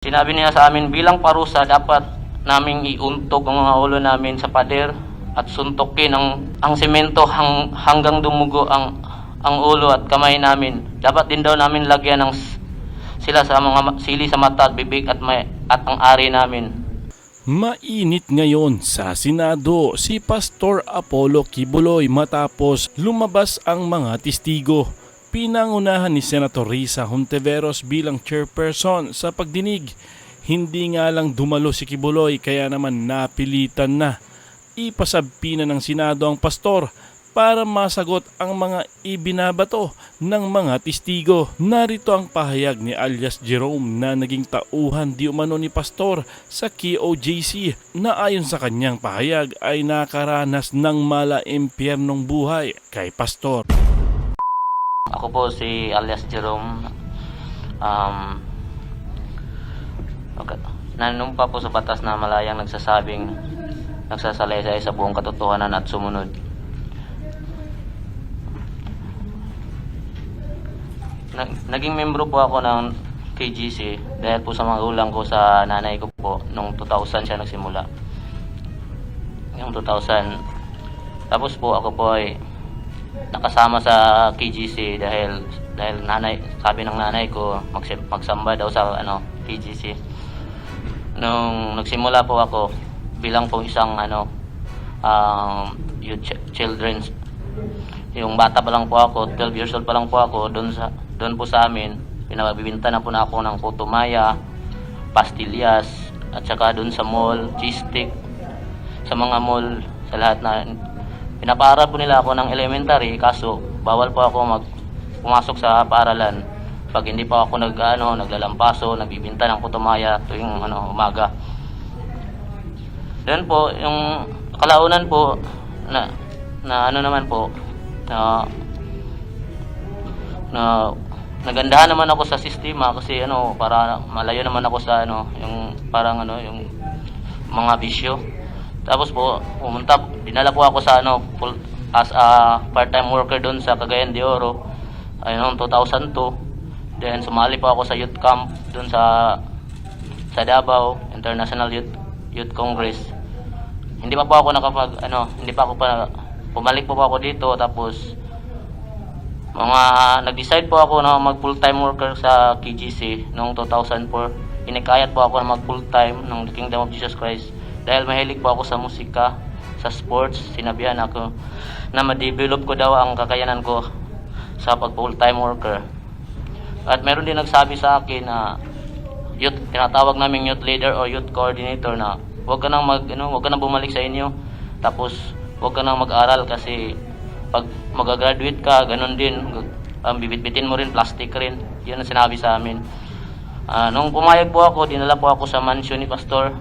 Sinabi niya sa amin bilang parusa dapat naming iuntog ang mga ulo namin sa pader at suntukin ang semento hanggang dumugo ang ulo at kamay namin. Dapat din daw namin lagyan sila sa mga sili sa mata at bibig at ang ari namin. Mainit ngayon sa Senado si Pastor Apollo Quiboloy matapos lumabas ang mga testigo. Pinangunahan ni Senator Risa Hontiveros bilang chairperson sa pagdinig. Hindi nga lang dumalo si Quiboloy kaya naman napilitan na ipasabpina ng Senado ang pastor para masagot ang mga ibinabato ng mga testigo. Narito ang pahayag ni alias Jerome na naging tauhan di umano ni pastor sa KOJC na ayon sa kanyang pahayag ay nakaranas ng mala-impyernong buhay kay pastor. Ako po si alias Jerome. Nanumpa po sa batas na malayang nagsasalaysay sa buong katotohanan at sumunod. Naging membro po ako ng KGC dahil po sa magulang ko sa nanay ko po. Noong 2000 siya nagsimula. Yung 2000. Tapos po ako po ay nakasama sa KGC dahil sabi ng nanay ko magsamba daw sa KGC. Nung nagsimula po ako bilang po isang children's, yung bata pa lang po ako, 12 years old pa lang po ako, doon po sa amin pinabibinta na po na ako ng putumaya, pastillas, at saka doon sa mall, cheese stick, sa mga mall, sa lahat na pinapaaral po nila ako ng elementary, kaso bawal po ako pumasok sa paaralan pag hindi pa ako naglalampaso, nagbibinta ng putumaya tuwing umaga. Then po yung kalaunan po na nagandahan naman ako sa sistema kasi para malayo naman ako sa yung parang yung mga bisyo. Tapos po dinala po ako sa as a part-time worker doon sa Cagayan de Oro noong 2002. Then sumali po ako sa youth camp doon sa Davao International Youth Congress. Hindi pa po ako pumalik po ako dito, tapos nag-decide po ako na mag full-time worker sa KGC noong 2004. Inikayat po ako na mag full-time ng Kingdom of Jesus Christ dahil mahilig po ako sa musika, sa sports. Sinabihan ako na ma-develop ko daw ang kakayanan ko sa pag full-time worker. At meron din nagsabi sa akin na tinatawag naming youth leader o youth coordinator na huwag ka nang bumalik sa inyo, tapos huwag ka nang mag-aral kasi pag mag-graduate ka, ganun din, bibitbitin mo rin, plastic rin. Yun ang sinabi sa amin. Nung pumayag po ako, dinala po ako sa mansion ni Pastor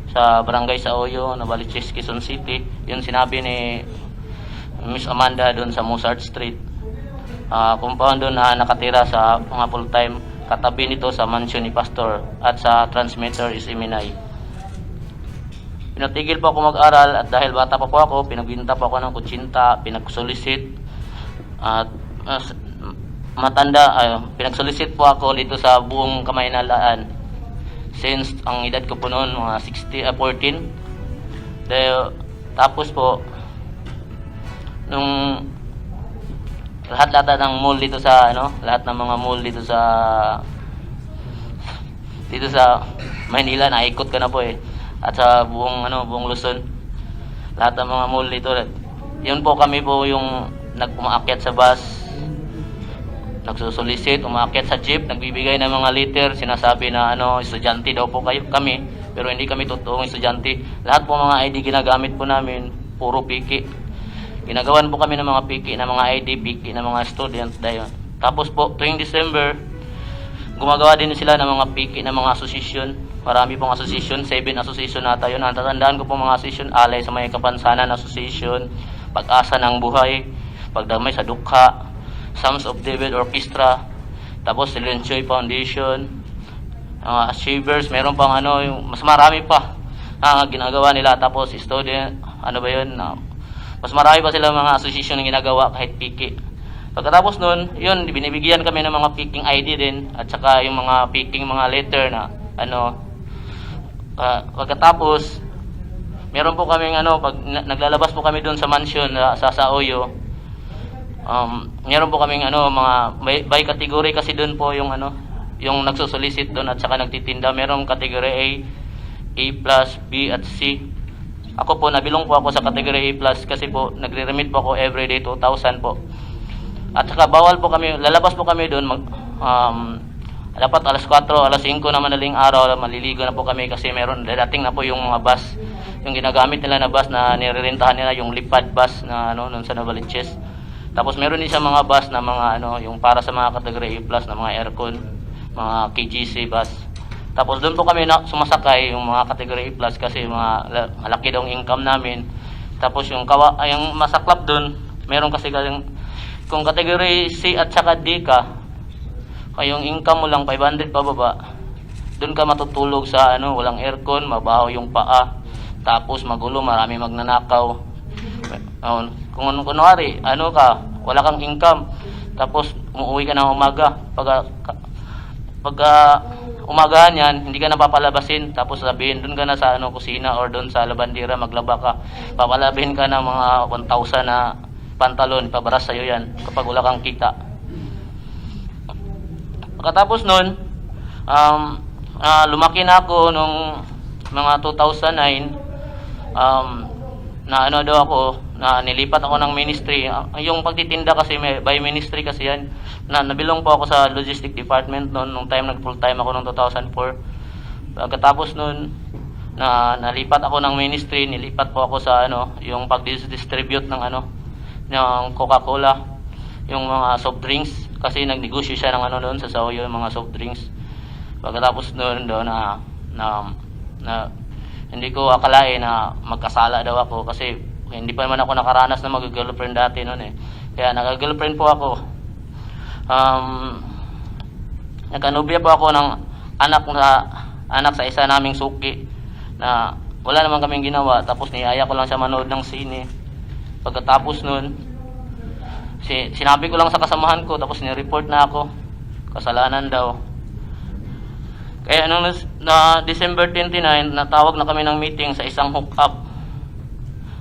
sa Barangay Saoyo, Novaliches, Quezon City. Yun sinabi ni Miss Amanda doon sa Mozart Street. Compound doon na nakatira sa mga full-time, katabi nito sa mansion ni Pastor at sa transmitter is Iminay. Pinatigil po ako mag-aral at dahil bata pa po ako, pinagbinta po ako ng kutsinta, pinagsolicit at pinagsolicit po ako dito sa buong Kamaynalaan. Since ang edad ko po noon mga 14. Tapos po nung lahat ng mall dito sa lahat ng mga mall dito sa Maynila, naikot ko na po at sa buong Luzon, lahat ng mga mall dito. Yun po, kami po yung umaakyat sa bus, nagsusolicit, umaakyat sa jeep, nagbibigay ng mga liter, sinasabi na estudyante daw po kami, pero hindi kami totoong estudyante. Lahat po mga ID ginagamit po namin, puro piki. Ginagawan po kami ng mga piki, ng mga ID, piki ng mga student. Tapos po, tuwing December, gumagawa din sila ng mga piki ng mga association. Marami pong association, 7 association nata yun. Natatandaan ko po mga association, Alay sa May Kapansanan Association, Pag-asa ng Buhay, Pagdamay sa Dukha, Psalms of David Orchestra, tapos Silencio Foundation, Achievers, meron pang yung mas marami pa na ginagawa nila. Tapos student, mas marami pa sila mga association na ginagawa kahit piki. Pagkatapos nun, yun, binibigyan kami ng mga picking ID din at saka yung mga picking mga letter na Pagkatapos, meron po kaming pag naglalabas po kami doon sa mansion sa Oyo, meron po kaming mga by category kasi doon po yung yung nagsusolicit doon at saka nagtitinda. Merong category A plus, B at C. Ako po, nabilong po ako sa category A plus kasi po nagre-remit po ako everyday 2,000 po. At saka bawal po kami, lalabas po kami doon dapat alas 4, alas 5 na madaling araw, maliligo na po kami kasi meron, dating na po yung mga bus, yung ginagamit nila na bus na nirerentahan nila, yung lipad bus na noon sa Novaliches. Tapos meron din sa mga bus na mga yung para sa mga category A plus na mga aircon, mga KGC bus. Tapos doon po kami sumasakay yung mga category A plus kasi malaki daw ang income namin. Tapos yung masaklap doon, meron kasi kung category C at saka D ka, yung income mo lang 500 pababa, doon ka matutulog sa walang aircon, mabaho yung paa, tapos magulo, marami magnanakaw. Kung kunwari, wala kang income, tapos umuwi ka ng umaga, pag umagahan yan, hindi ka na papalabasin, tapos sabihin, doon ka na sa kusina or doon sa labandera, maglaba ka, papalabihin ka ng mga 1,000 na pantalon, pabaras sa'yo yan, kapag wala kang kita. Pagkatapos nun, lumaki na ako nung mga 2009, daw ako, na nilipat ako ng ministry. Yung pagtitinda kasi, by ministry kasi yan, nabilong po ako sa logistic department noon, nung time full time ako noong 2004. Pagkatapos noon, nalipat ako ng ministry, nilipat po ako sa yung pag-distribute ng ng Coca-Cola, yung mga soft drinks, kasi nagnegosyo siya ng doon sa Saoyo, yung mga soft drinks. Pagkatapos noon hindi ko akalain na magkasala daw ako kasi hindi pa naman ako nakaranas na mag-girlfriend dati noon eh. Kaya nag-girlfriend po ako. Nagkanubya po ako ng anak sa isa naming suki na wala naman kaming ginawa, tapos niyaya ko lang siya manood ng sine. Pagkatapos noon, sinabi ko lang sa kasamahan ko, tapos ni-report na ako. Kasalanan daw. Kaya na December 29, natawag na kami ng meeting sa isang hook-up.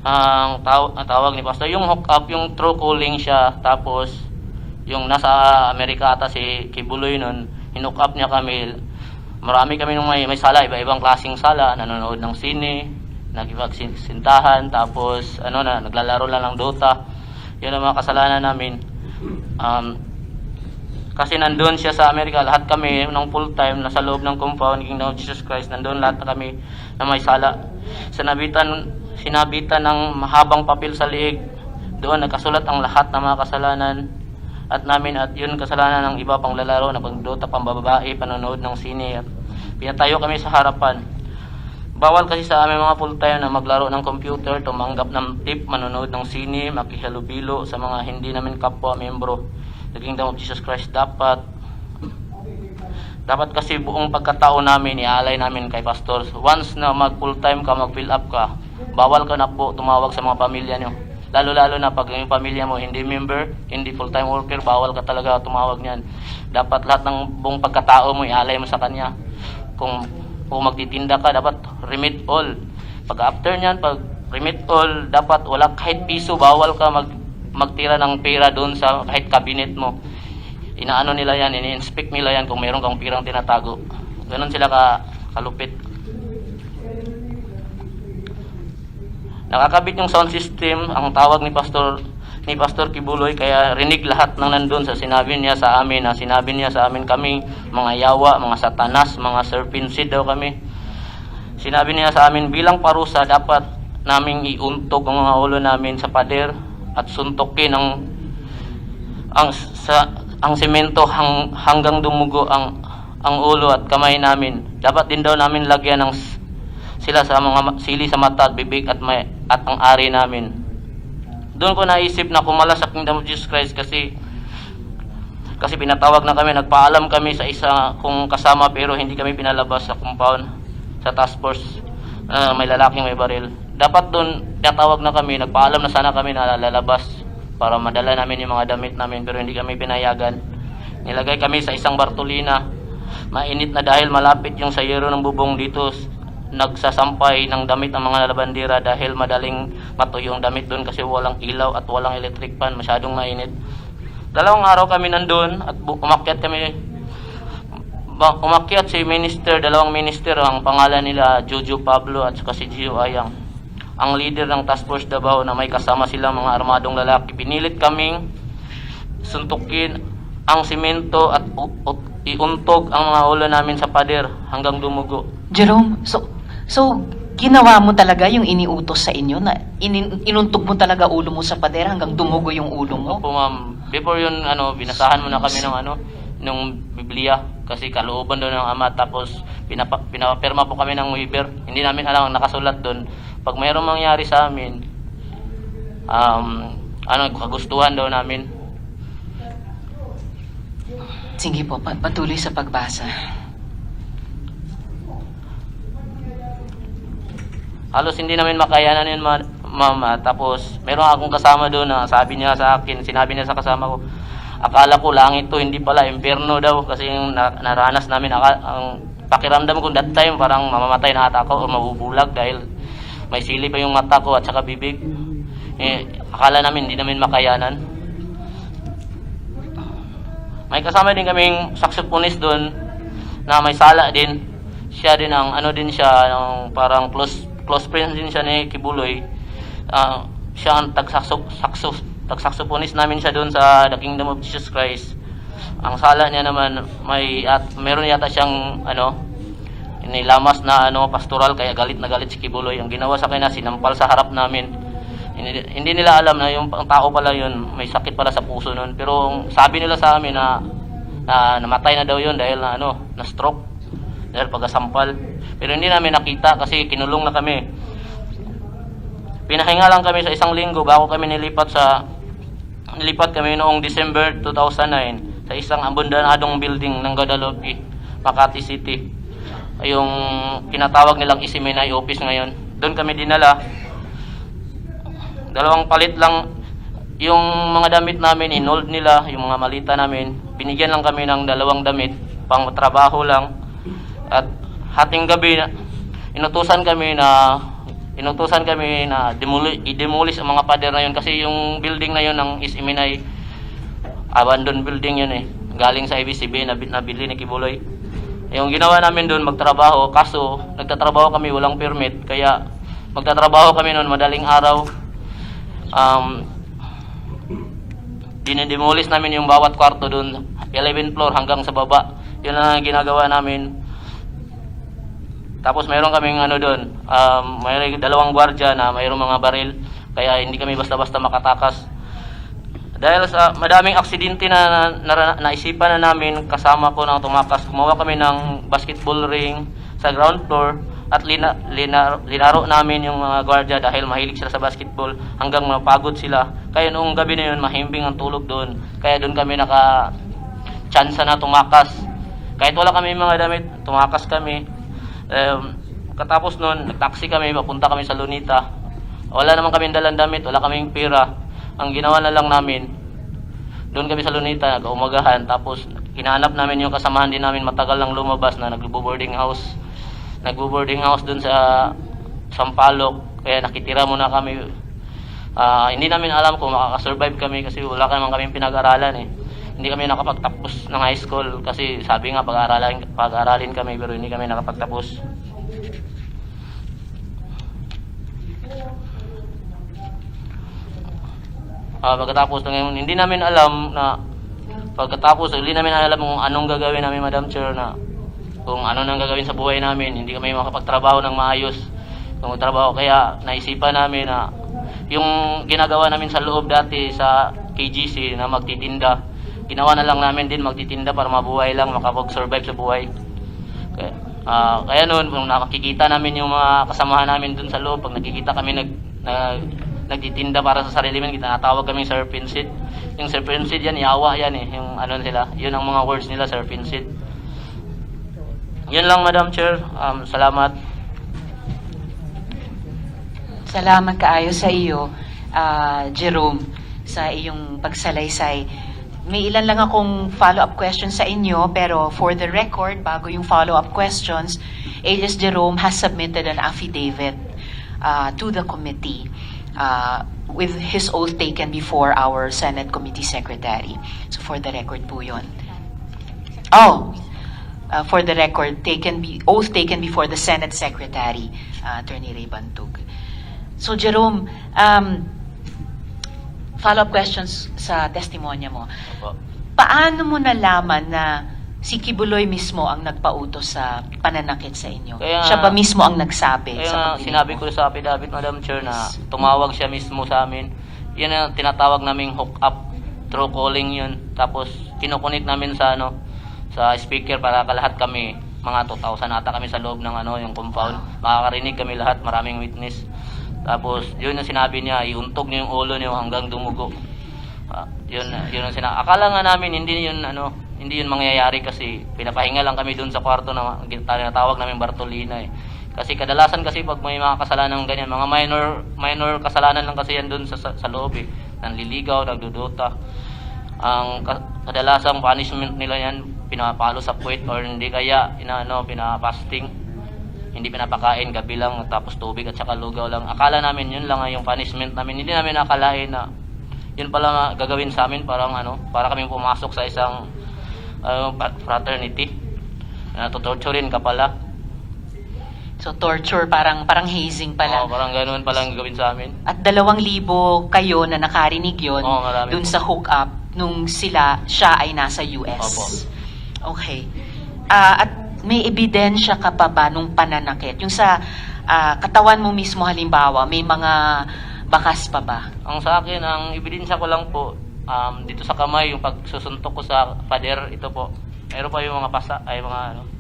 Ang tawag ni Pastor, yung hook-up, yung true calling siya, tapos yung nasa Amerika ata si Kibuloy nun, hinook up niya kami. Marami kami nung may sala, iba-ibang klaseng sala, nanonood ng sine, nagipagsintahan, tapos naglalaro lang ng Dota. Yun ang mga kasalanan namin. Kasi nandun siya sa Amerika, lahat kami ng full time nasa loob ng compound Kingdom of Jesus Christ, nandun lahat na kami na may sala. Sinabitan ng mahabang papel sa liig, doon nagkasulat ang lahat ng mga kasalanan at namin, at yun kasalanan ng iba pang lalaro na pagdota, pambabae, panonood ng sine. Pinatayo kami sa harapan. Bawal kasi sa aming mga full time na maglaro ng computer, tumanggap ng tip, manonood ng sine, makihalubilo sa mga hindi namin kapwa membro The Kingdom of Jesus Christ. Dapat kasi buong pagkatao namin ialay namin kay pastor. Once na mag full time ka, mag fill up ka, bawal ka na po tumawag sa mga pamilya nyo. Lalo na pag yung pamilya mo hindi member, hindi full time worker, bawal ka talaga tumawag niyan. Dapat lahat ng buong pagkatao mo ialay mo sa kanya. Kung magtitinda ka, dapat remit all. Pag after niyan, pag remit all, dapat wala kahit piso, bawal ka magtira ng pera doon sa kahit cabinet mo. Inaano nila yan, ini-inspect nila yan kung meron kang pirang tinatago. Ganon sila kalupit. Nakakabit yung sound system, ang tawag ni Pastor Kibuloy, kaya rinig lahat ng nandun sa sinabi niya sa amin, kami, mga yawa, mga satanas, mga serpent seed daw kami. Sinabi niya sa amin, bilang parusa, dapat naming iuntog ang mga ulo namin sa pader at suntokin ang semento hanggang dumugo ang ulo at kamay namin. Dapat din daw namin lagyan sila sa mga sili sa mata at bibig at ang ari namin. Doon ko naisip na kumala sa Kingdom of Jesus Christ kasi pinatawag na kami, nagpaalam kami sa isa kong kasama pero hindi kami pinalabas sa compound, sa task force, may lalaking may baril. Dapat doon pinatawag na kami, nagpaalam na sana kami na lalabas para madala namin yung mga damit namin pero hindi kami pinayagan. Nilagay kami sa isang Bartolina mainit na dahil malapit yung sayero ng bubong dito. Nagsasampay ng damit ang mga labandera dahil madaling matuyo yung damit doon kasi walang ilaw at walang electric fan, masyadong mainit. 2 araw kami nandun at umakyat si minister, 2 minister, ang pangalan nila Jojo Pablo at saka si Gio Ayang, ang leader ng Task Force Davao na may kasama silang mga armadong lalaki. Pinilit kaming suntukin ang simento at iuntog ang mga ulo namin sa pader hanggang dumugo. Jerome, so ginawa mo talaga yung iniutos sa inyo na inuntog mo talaga ulo mo sa pader hanggang dumugo yung ulo mo? Opo ma'am, before yun binasahan mo na kami ng Biblia kasi kalooban doon ng Ama, tapos pinapirma po kami ng waiver. Hindi namin alam ang nakasulat doon. Pag mayroong mangyari sa amin, kagustuhan daw namin. Sige po, patuloy sa pagbasa. Halos hindi namin makayanan yun, mama. Tapos, meron akong kasama doon na sinabi niya sa kasama ko, akala ko langit to, hindi pala, impyerno daw. Kasi yung naranas namin, ang pakiramdam ko that time, parang mamamatay na ata ako o mabubulag dahil may sili pa yung mata ko at saka bibig. Akala namin, hindi namin makayanan. May kasama din kaming saxophonist doon na may sala din. Siya din ang parang close friend din siya ni Kibuloy. Siya ang tag-saxophonist namin siya doon sa The Kingdom of Jesus Christ. Ang sala niya naman meron yata siyang nilamas na pastoral, kaya galit na galit si Kibuloy. Ang ginawa sa kanya, sinampal sa harap namin. Hindi nila alam na yung tao pala yun, may sakit pala sa puso nun. Pero sabi nila sa amin na namatay na daw yun dahil na stroke, dahil pagkasampal. Pero hindi namin nakita kasi kinulong na kami. Pinahinga lang kami sa 1 linggo bago kami nilipat kami noong December 2009 sa isang abandonadong building ng Guadalupe, Makati City. Yung tinatawag nilang Isimenay office ngayon. Doon kami dinala. 2 palit lang yung mga damit namin, inold nila yung mga malita namin. Binigyan lang kami ng 2 damit, pang trabaho lang. At hating gabi, inutusan kami na i-demolish ang mga pader na yun kasi yung building na yun ng Isimenay, abandoned building yun galing sa ABCB na nabili ni Kibuloy. Yung ginawa namin doon, magtrabaho, kaso nagtatrabaho kami walang permit, kaya magtatrabaho kami noon madaling araw. Dinidemolish namin yung bawat kwarto doon, 11 floor hanggang sa baba. Yun ang ginagawa namin. Tapos mayroon kaming doon, mayroong 2 gwardiya na mayroong mga baril, kaya hindi kami basta-basta makatakas. Dahil sa madaming aksidente na naisipan na namin, kasama ko na tumakas, gumawa kami ng basketball ring sa ground floor at linaro namin yung mga gwardiya dahil mahilig sila sa basketball hanggang mapagod sila. Kaya noong gabi na yun, mahimbing ang tulog doon. Kaya doon kami naka-tsansa na tumakas. Kahit wala kami mga damit, tumakas kami. Katapos noon, nag-taxi kami, papunta kami sa Lunita. Wala naman kaming dalang damit, wala kaming pera. Ang ginawa na lang namin, doon kami sa Lunita, nag-umagahan. Tapos hinahanap namin yung kasamahan din namin matagal lang lumabas na nagbo-boarding house doon sa Sampaloc, kaya nakitira muna kami. Hindi namin alam kung makakasurvive kami kasi wala naman kaming pinag-aralan Hindi kami nakapagtapos ng high school kasi sabi nga pag-aralin kami pero hindi kami nakapagtapos. Pagkatapos ng hindi namin alam kung anong gagawin namin, Madam Chair, na kung ano nang gagawin sa buhay namin. Hindi kami makapagtrabaho ng maayos. Kaya naisipan namin na yung ginagawa namin sa loob dati sa KGC na magtitinda, ginawa na lang namin din magtitinda para mabuhay lang, makapag-survive sa buhay. Kaya noon, kung nakikita namin yung mga kasamahan namin dun sa loob, pag nakikita kami nagtitinda para sa sarili namin, tinatawag kami serpent seed. Yung serpent seed yan, yawa yan yung yun ang mga words nila, serpent seed. Yun lang, Madam Chair. Salamat. Salamat kaayo sa iyo, Jerome, sa iyong pagsalaysay. may ilan lang akong follow-up questions sa inyo, pero for the record, bago yung follow-up questions, Elias Jerome has submitted an affidavit to the committee with his oath taken before our Senate Committee Secretary. So for the record po yun. For the record, oath taken before the Senate Secretary, Attorney Ray Bantug. So Jerome, follow-up questions sa testimonya mo. Opo. Paano mo nalaman na si Kibuloy mismo ang nagpautos sa pananakit sa inyo? Kaya- Siya ba mismo ang nagsabi Kaya sa nga, pagdinig sinabi mo? ko sa affidavit, Madam Chair, na tumawag siya mismo sa amin. Yan ang tinatawag naming hook up, through calling yun. Tapos kinukunik namin sa sa speaker para lahat kami, mga 2,000 ata kami sa loob ng yung compound. Makakarinig kami lahat, maraming witness. Tapos yun ang sinabi niya, iuntog niyo yung ulo niyo hanggang dumugo. Yun ang sinabi. Akala nga namin hindi yun mangyayari kasi pinapahinga lang kami doon sa kwarto na tinatawag namin Bartolina eh. Kasi kadalasan kasi pag may mga kasalanan ganyan, mga minor kasalanan lang kasi yan doon sa loob eh. Nanliligaw, nagdudota. Ang kadalasang punishment nila yan, pinapalo sa puwet or hindi kaya pinapasting. Hindi pinapakain, gabi lang, tapos tubig at saka lugaw lang. Akala namin yun lang yung punishment namin. Hindi namin akalain na yun pala gagawin sa amin, para kami pumasok sa isang fraternity. Tutorturin ka pala. So torture, parang hazing pala. Oo, parang ganoon palang gagawin sa amin. At 2,000 kayo na nakarinig yon Oo, marami dun po. sa hook-up nung siya ay nasa US. Opo. Okay. At may ebidensya ka pa ba nung pananakit? Yung sa katawan mo mismo halimbawa, may mga bakas pa ba? Ang sa akin, ang ebidensya ko lang po, dito sa kamay, yung pagsusuntok ko sa pader, ito po. Meron pa yung mga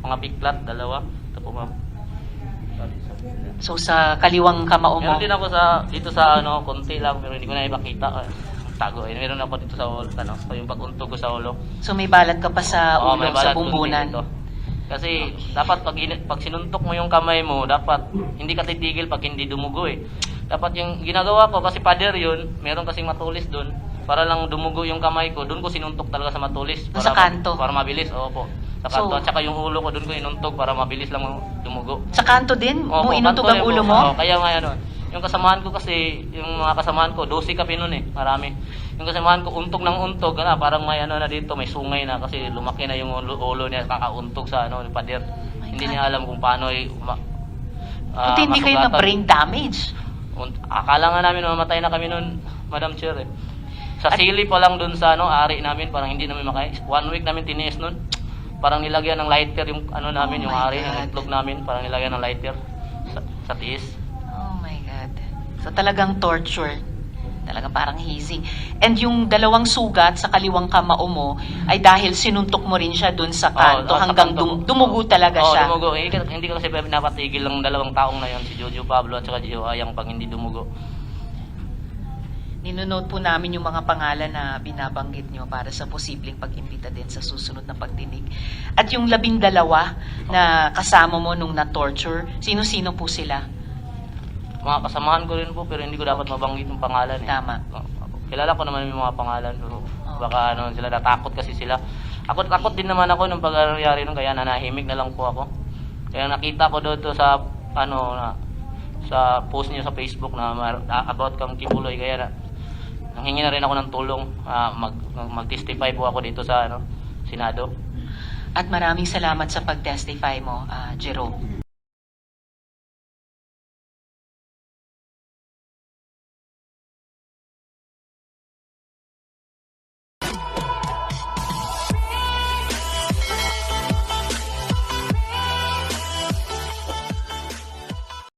mga bigplat, 2. Ito po, ma'am. So sa kaliwang kamao mo, Meron din ako dito sa konti lang, pero hindi ko na ipakita. Tago. Meron ako dito sa ulo, yung paguntog ko sa ulo. so may balat ka pa sa Oo, ulo, may sa balat bumbunan. dito. Kasi dapat pag sinuntok mo yung kamay mo, dapat hindi ka titigil pag hindi dumugo eh. Dapat yung ginagawa ko, kasi pader yun, meron kasing matulis doon, para lang dumugo yung kamay ko, doon ko sinuntok talaga sa matulis. Sa kanto? Para mabilis, opo. Sa kanto, So- at saka yung ulo ko, doon ko inuntog para mabilis lang dumugo. Sa kanto din? Opo, Mo inuntog kanto ang rin ulo po. mo? Oo, kaya nga yung kasamahan ko kasi, yung mga kasamahan ko, 12 kami nun eh, marami. Yung kasamahan ko, untog ng untog, parang may na dito, may sungay na kasi lumaki na yung ulo niya, kakauntog sa yung pader. Hindi God. niya alam kung paano Buti hindi kayo na masugatan. brain damage. Akala nga namin mamatay na kami nun, Madam Chair eh. Sa sili pa lang dun sa ari namin, parang hindi namin makaya. 1 week namin tiniis nun. Parang nilagyan ng lighter yung namin, Oh yung my ari, yung God. itlog namin, parang nilagyan ng lighter sa tiis. Oh my God. So talagang torture. Talagang parang hazing. And yung 2 sugat sa kaliwang kamao mo ay dahil sinuntok mo rin siya dun sa kanto sa hanggang kanto. dumugo talaga Oo, siya. dumugo. Hindi ko kasi napatigil ng 2 taong na yon, si Jojo Pablo at saka Gio Ayang, pag hindi dumugo. Ninonote po namin yung mga pangalan na binabanggit nyo para sa posibleng pag-imbita din sa susunod na pagdinig. At yung 12 na kasama mo nung na-torture, sino-sino po sila? Mga kasamahan ko rin po, pero hindi ko dapat mabanggit yung pangalan eh. Tama. Kilala ko naman yung mga pangalan, pero baka sila natakot kasi sila. Takot din naman ako nung pag-nangyari nun, kaya nanahimik na lang po ako. Kaya nakita ko doon sa sa post niyo sa Facebook na about kang Kibuloy, kaya nanghingi na rin ako ng tulong, mag-testify po ako dito sa Senado. At maraming salamat sa pag-testify mo, Jerome.